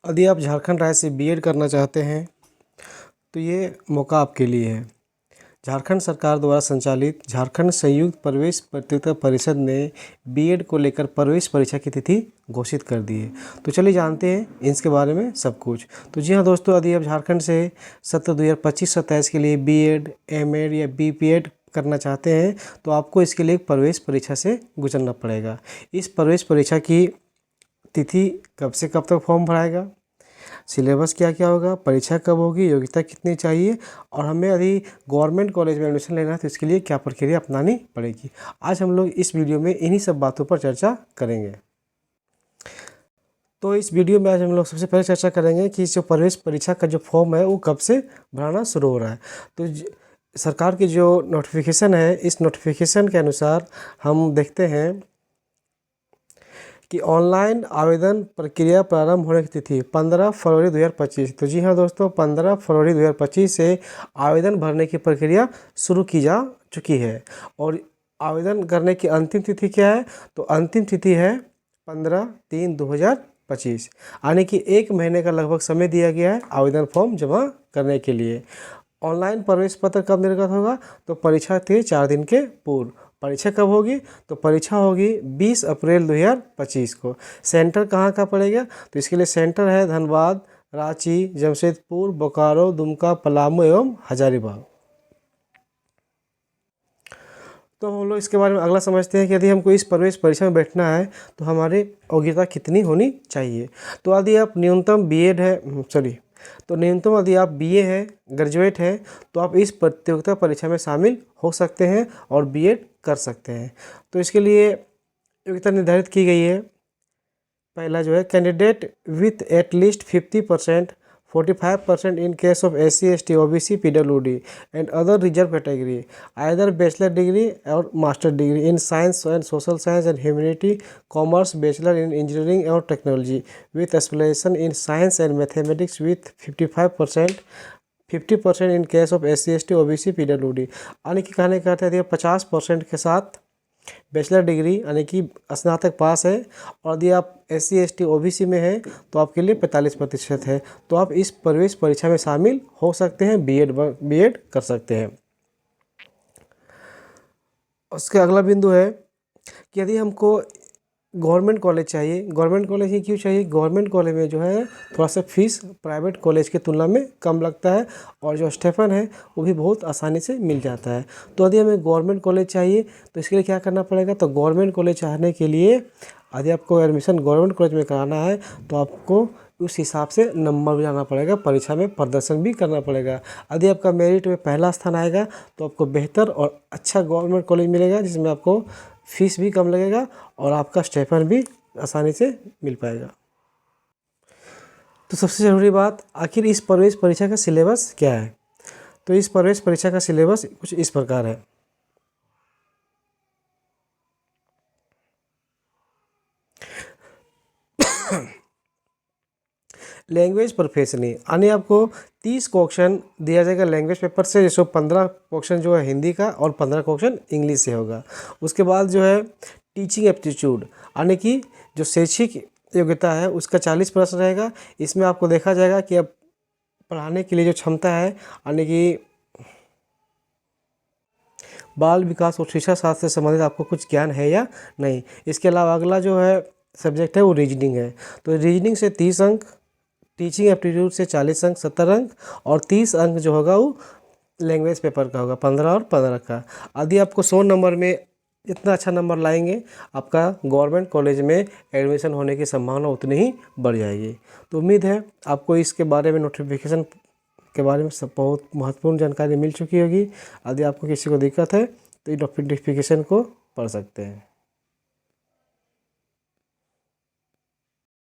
यदि आप झारखंड राज्य से बीएड करना चाहते हैं तो ये मौका आपके लिए है। झारखंड सरकार द्वारा संचालित झारखंड संयुक्त प्रवेश प्रतियोगिता परिषद ने बीएड को लेकर प्रवेश परीक्षा की तिथि घोषित कर दी है। तो चलिए जानते हैं इसके बारे में सब कुछ। तो जी हाँ दोस्तों, यदि आप झारखंड से सत्र 2025-27 के लिए बीएड, एमएड या बीपीएड करना चाहते हैं तो आपको इसके लिए प्रवेश परीक्षा से गुजरना पड़ेगा। इस प्रवेश परीक्षा की तिथि कब से कब तक फॉर्म भराएगा, सिलेबस क्या क्या होगा, परीक्षा कब होगी, योग्यता कितनी चाहिए और हमें यदि गवर्नमेंट कॉलेज में एडमिशन लेना है तो इसके लिए क्या प्रक्रिया अपनानी पड़ेगी, आज हम लोग इस वीडियो में इन्हीं सब बातों पर चर्चा करेंगे। तो इस वीडियो में आज हम लोग सबसे पहले चर्चा करेंगे कि जो प्रवेश परीक्षा का जो फॉर्म है वो कब से भराना शुरू हो रहा है। तो सरकार की जो नोटिफिकेशन है, इस नोटिफिकेशन के अनुसार हम देखते हैं कि ऑनलाइन आवेदन प्रक्रिया प्रारंभ होने की तिथि 15 फरवरी 2025। तो जी हाँ दोस्तों, 15 फरवरी 2025 से आवेदन भरने की प्रक्रिया शुरू की जा चुकी है। और आवेदन करने की अंतिम तिथि क्या है, तो अंतिम तिथि है 15/3/2025, यानी कि 1 महीने का लगभग समय दिया गया है आवेदन फॉर्म जमा करने के लिए। ऑनलाइन प्रवेश पत्र कब निर्गत होगा, तो परीक्षा के 4 दिन के पूर्व। परीक्षा कब होगी, तो परीक्षा होगी 20 अप्रैल 2025 को। सेंटर कहाँ का पड़ेगा, तो इसके लिए सेंटर है धनबाद, रांची, जमशेदपुर, बोकारो, दुमका, पलामू एवं हजारीबाग। तो हम लोग इसके बारे में अगला समझते हैं कि यदि हमको इस प्रवेश परीक्षा में बैठना है तो हमारी योग्यता कितनी होनी चाहिए। तो यदि आप न्यूनतम बीएड है तो न्यूनतम यदि आप बीए है, ग्रेजुएट है, तो आप इस प्रतियोगिता परीक्षा में शामिल हो सकते हैं और बीएड कर सकते हैं। तो इसके लिए योग्यता निर्धारित की गई है। पहला जो है, candidate with at least 50%, 45% in case of SC, ST, OBC, PWD and other reserved category, either bachelor degree or master degree in science and social science and humanity, commerce, bachelor in engineering or technology with specialization in science and mathematics with 55%, 50% in case of SC, ST, OBC, PWD। यानी कि कहने का अर्थ है 50% के साथ bachelor degree यानी कि स्नातक पास है, और यदि आप SC, ST, OBC में हैं तो आपके लिए 45% है। तो आप इस प्रवेश परीक्षा में शामिल हो सकते हैं, बीएड कर सकते हैं। उसका अगला बिंदु है कि यदि हमको गवर्नमेंट कॉलेज चाहिए। गवर्नमेंट कॉलेज ही क्यों चाहिए, गवर्नमेंट कॉलेज में जो है थोड़ा सा फीस प्राइवेट कॉलेज की तुलना में कम लगता है और जो स्टेफन है वो भी बहुत आसानी से मिल जाता है। तो यदि हमें गवर्नमेंट कॉलेज चाहिए तो इसके लिए क्या करना पड़ेगा, तो गवर्नमेंट कॉलेज चाहने के लिए यदि आपको एडमिशन गवर्नमेंट कॉलेज में कराना है तो आपको उस हिसाब से नंबर भी लाना पड़ेगा, परीक्षा में प्रदर्शन भी करना पड़ेगा। यदि आपका मेरिट में पहला स्थान आएगा तो आपको बेहतर और अच्छा गवर्नमेंट कॉलेज मिलेगा जिसमें आपको फीस भी कम लगेगा और आपका स्टेपन भी आसानी से मिल पाएगा। तो सबसे ज़रूरी बात, आखिर इस प्रवेश परीक्षा का सिलेबस क्या है। तो इस प्रवेश परीक्षा का सिलेबस कुछ इस प्रकार है। लैंग्वेज प्रोफेशनली, यानी आपको 30 क्वेश्चन दिया जाएगा लैंग्वेज पेपर से, जैसे 15 क्वेश्चन जो है हिंदी का और 15 क्वेश्चन इंग्लिश से होगा। उसके बाद जो है टीचिंग एप्टीट्यूड, यानी कि जो शैक्षिक योग्यता है उसका 40 प्रश्न रहेगा। इसमें आपको देखा जाएगा कि अब पढ़ाने के लिए जो क्षमता है, यानी कि बाल विकास और शिक्षा शास्त्र से संबंधित आपको कुछ ज्ञान है या नहीं। इसके अलावा अगला जो है सब्जेक्ट है वो रीजनिंग है। तो रीजनिंग से 30 अंक, टीचिंग एप्टीट्यूड से 40 अंक 70 अंक, और 30 अंक जो होगा वो लैंग्वेज पेपर का होगा 15 और 15 का। यदि आपको 100 नंबर में इतना अच्छा नंबर लाएंगे, आपका गवर्नमेंट कॉलेज में एडमिशन होने की संभावना उतनी ही बढ़ जाएगी। तो उम्मीद है आपको इसके बारे में नोटिफिकेशन के बारे में सब बहुत महत्वपूर्ण जानकारी मिल चुकी होगी। यदि आपको किसी को दिक्कत है तो ये नोटिफिकेशन को पढ़ सकते हैं।